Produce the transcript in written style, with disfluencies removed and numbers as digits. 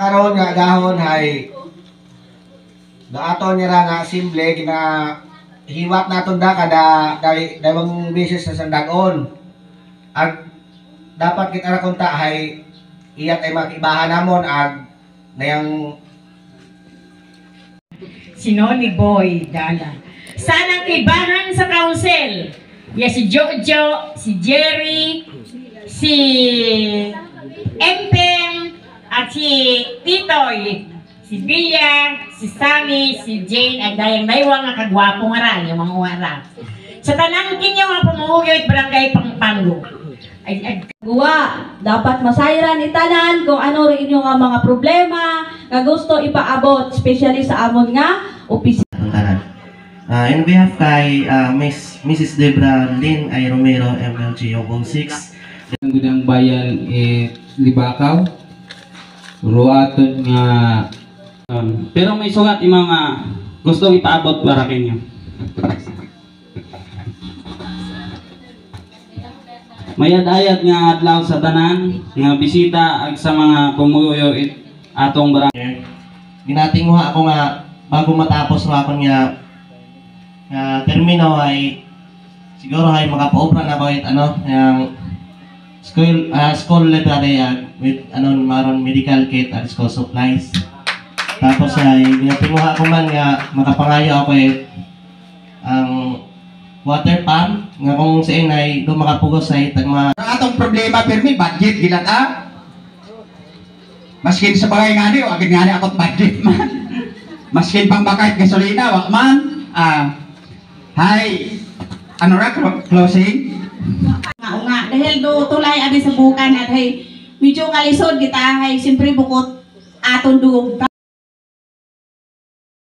karon nga gahon hay daaton niya ra nga simple gina hiwat naton da kada dalawang beses sa sandagon. Ag dapat kita ra kunta hay iyat ay makibahan namon ag ngayang sino ni Boy Dala. Sanang ibahan sa council. Ya si Jojo, si Jerry, si Empeng, at si Titoy, si Bia, si Sammy, si Jane, at dayang daywa nga kagwapo nga ra, yung mga wara. Sa tanang kinyo nga pumuhugyo at barangay Pangpango. Guwa, dapat masayran itanan kung ano rin inyo nga mga problema nga gusto ipaabot, especially sa amon nga opisina. In behalf kay Mrs. Debra Lynn ay Romero, MLG Yogong 6. Ang gudang bayan Libakaw. Ruaton nga pero may sugat yung mga gustong ipaabot para kinyo. Mayad-ayad nga adlaw sa tanan nga bisita ag sa mga pumuyo atong barangay. Ginatinguha ako nga bago matapos ra akon nga termino ay siguro ay makapaobra na bawit yung school library with maron medical kit at school supplies. Tapos ay ginatinguha ko man nga makapangayo ako ang water pump nga kung sa inay do makapugos sa itag mga atong problema permi budget gilata. Maskin sa bagay ngani o agad ngani akot budget man. Maskin pang bakit gasolina wa man. Hi. Ano ra closing? Nga dahil do tulay abi sa bukan at hay medyo kalisod kita hay siyempre bukod aton duog